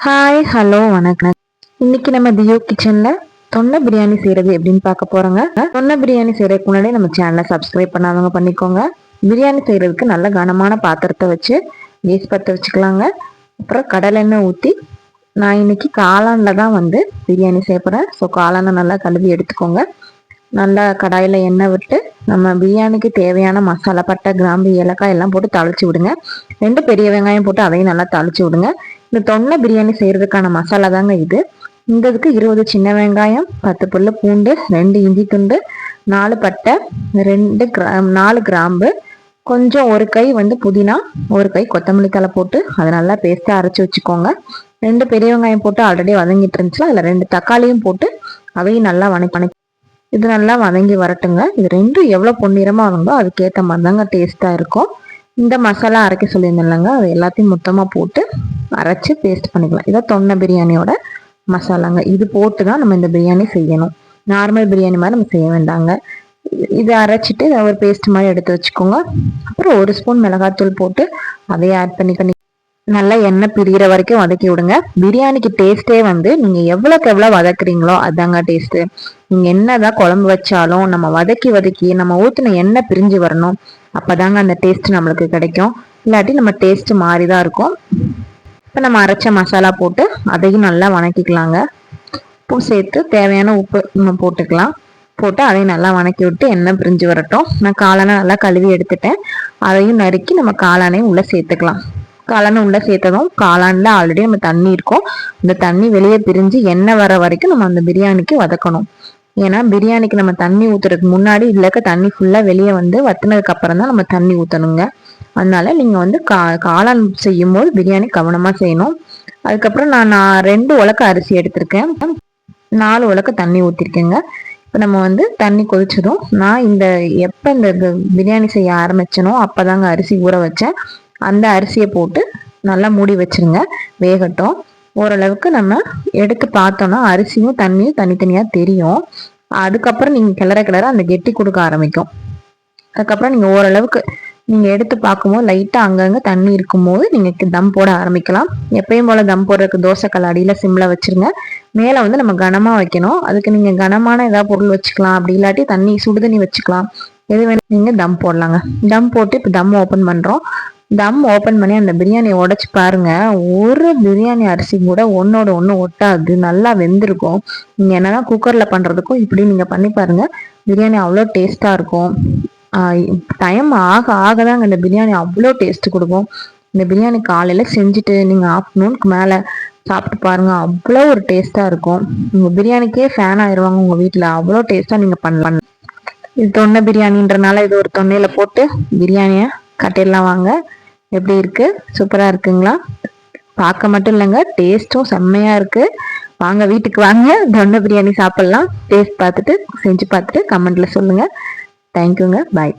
Hi hello வணக்கம். இன்னைக்கு நம்ம தியோ கிச்சன்ல தொன்னை பிரியாணி செய்யறது எப்படின்னு பார்க்க போறோங்க. தொன்னை பிரியாணி செய்யறதுக்கு முன்னாடி நம்ம சேனலை சப்ஸ்கிரைப் பண்ணாதவங்க பண்ணிக்கோங்க. பிரியாணி செய்யறதுக்கு நல்ல கனமான பாத்திரத்தை வச்சு கேஸ் பற்ற வச்சுக்கலாங்க. அப்புறம் கடலை எண்ணெய் ஊற்றி நான் இன்னைக்கு காளான்ல தான் பிரியாணி செய்ய போறேன். ஸோ காளானை நல்லா கழுவி எடுத்துக்கோங்க. நல்லா கடாயில் எண்ணெய் விட்டு நம்ம பிரியாணிக்கு தேவையான மசாலா பட்டை கிராம்பு ஏலக்காய் எல்லாம் போட்டு தாளிச்சு விடுங்க. 2 பெரிய வெங்காயம் போட்டு அதையும் நல்லா தாளிச்சு விடுங்க. இந்த தொன்னை பிரியாணி செய்யறதுக்கான மசாலா தாங்க இது. இந்த இதுக்கு 20 சின்ன வெங்காயம், 10 பல்லு பூண்டு, 2 இஞ்சி துண்டு, 4 பட்டை, 4 கிராம்பு, கொஞ்சம் ஒரு கை புதினா, ஒரு கை கொத்தமல்லி தலை போட்டு அதை நல்லா பேஸ்ட்டாக அரைச்சி வச்சுக்கோங்க. 2 பெரிய வெங்காயம் போட்டு ஆல்ரெடி வதங்கிட்டு இருந்துச்சுல, அதில் 2 தக்காளியும் போட்டு அதையும் நல்லா வணக்கி இது நல்லா வதங்கி வரட்டுங்க. இது ரெண்டும் எவ்வளோ பொன்னிறமாக வதங்கோ அதுக்கேற்ற மாதிரி தாங்க டேஸ்ட்டாக இருக்கும். இந்த மசாலா அரைக்க சொல்லியிருந்தேன்லங்க, அது எல்லாத்தையும் மொத்தமாக போட்டு அரைச்சி பேஸ்ட் பண்ணிக்கலாம். இதான் தொன்னை பிரியாணியோட மசாலாங்க. இது போட்டு தான் நம்ம இந்த பிரியாணி செய்யணும். நார்மல் பிரியாணி மாதிரி நம்ம செய்ய வேண்டாங்க. இதை அரைச்சிட்டு ஒரு பேஸ்ட் மாதிரி எடுத்து வச்சுக்கோங்க. அப்புறம் 1 ஸ்பூன் மிளகாத்தூள் போட்டு அதையே ஆட் பண்ணி நல்லா எண்ணெய் பிரிகிற வரைக்கும் வதக்கி விடுங்க. பிரியாணிக்கு டேஸ்ட்டே நீங்க எவ்வளோக்கு எவ்வளோ வதக்குறீங்களோ அதாங்க டேஸ்ட்டு. நீங்க என்னதான் குழம்பு வச்சாலும் நம்ம வதக்கி நம்ம ஊற்றின எண்ணெய் பிரிஞ்சு வரணும். அப்போதாங்க அந்த டேஸ்ட் நம்மளுக்கு கிடைக்கும். இல்லாட்டி நம்ம டேஸ்ட் மாறி தான் இருக்கும். இப்போ நம்ம அரைச்ச மசாலா போட்டு அதையும் நல்லா வணக்கிக்கலாங்க. உப்பு சேர்த்து தேவையான உப்பு நம்ம போட்டுக்கலாம். போட்டு அதையும் நல்லா வணக்கி விட்டு எண்ணெய் பிரிஞ்சு வரட்டும். நான் காளானை நல்லா கழுவி எடுத்துட்டேன். அதையும் நறுக்கி நம்ம காளானையும் உள்ளே சேர்த்துக்கலாம். காளானை உள்ளே சேர்த்ததும் காளான்ல ஆல்ரெடி நம்ம தண்ணி இருக்கும். அந்த தண்ணி வெளியே பிரிஞ்சு எண்ணெய் வர வரைக்கும் நம்ம அந்த பிரியாணிக்கு வதக்கணும். ஏன்னா பிரியாணிக்கு நம்ம தண்ணி ஊற்றுறதுக்கு முன்னாடி இல்லைக்க தண்ணி ஃபுல்லாக வெளியே வத்தினதுக்கு அப்புறம் தான் நம்ம தண்ணி ஊற்றணுங்க. அதனால நீங்கள் காளான் செய்யும் போது பிரியாணி கவனமாக செய்யணும். அதுக்கப்புறம் நான் 2 உலக்க அரிசி எடுத்திருக்கேன். 4 உலக்க தண்ணி ஊற்றிருக்கேங்க. இப்போ நம்ம தண்ணி கொதிச்சதும் நான் எப்போ இந்த பிரியாணி செய்ய ஆரம்பிச்சனோ அப்போதாங்க அரிசி ஊற வச்சேன். அந்த அரிசியை போட்டு நல்லா மூடி வச்சிருங்க, வேகட்டும். ஓரளவுக்கு நம்ம எடுத்து பார்த்தோன்னா அரிசியும் தண்ணியும் தனித்தனியாக தெரியும். அதுக்கப்புறம் நீங்கள் கிளற அந்த கெட்டி கொடுக்க ஆரம்பிக்கும். அதுக்கப்புறம் நீங்கள் ஓரளவுக்கு நீங்கள் எடுத்து பார்க்கும்போது லைட்டாக அங்கங்கே தண்ணி இருக்கும்போது நீங்கள் தம் போட ஆரம்பிக்கலாம். எப்பயும் போல் தம் போடுறதுக்கு தோசைக்கல் அடியில் சிம்மில் வச்சுருங்க. மேலே நம்ம கனமாக வைக்கணும். அதுக்கு நீங்கள் கனமான ஏதாவது பொருள் வச்சுக்கலாம். அப்படி இல்லாட்டி சுடுதண்ணி வச்சுக்கலாம். எது வேணும் நீங்கள் தம் போடலாங்க. தம் போட்டு இப்போ தம் ஓப்பன் பண்ணுறோம். தம் ஓப்பன் பண்ணி அந்த பிரியாணியை உடைச்சு பாருங்க. ஒரு பிரியாணி அரிசி கூட ஒன்னோட ஒன்று ஒட்டாது, நல்லா வெந்திருக்கும். நீங்கள் என்னதான் குக்கரில் பண்ணுறதுக்கும் இப்படி நீங்கள் பண்ணி பாருங்க. பிரியாணி அவ்வளோ டேஸ்ட்டாக இருக்கும். டைம் ஆக ஆக தாங்க இந்த பிரியாணி அவ்வளோ டேஸ்ட் கொடுக்கும். இந்த பிரியாணி காலையில் செஞ்சுட்டு நீங்கள் ஆஃப்டர்நூனுக்கு மேலே சாப்பிட்டு பாருங்க, அவ்வளோ ஒரு டேஸ்ட்டாக இருக்கும். உங்கள் பிரியாணிக்கே ஃபேன் ஆயிடுவாங்க உங்கள் வீட்டில். அவ்வளோ டேஸ்ட்டாக நீங்கள் பண்ணலாம். இது தொன்னை பிரியாணின்றனால இது ஒரு தொன்னையில் போட்டு பிரியாணியை கட்டிடலாம். வாங்க, எப்படி இருக்கு? சூப்பராக இருக்குங்களா? பார்க்க மட்டும் இல்லைங்க, டேஸ்ட்டும் செம்மையாக இருக்கு. வாங்க, வீட்டுக்கு வாங்க, தொன்னை பிரியாணி சாப்பிட்லாம். டேஸ்ட் பார்த்துட்டு செஞ்சு பார்த்துட்டு கமெண்ட்ல சொல்லுங்க. தேங்க்யூங்க. பாய்.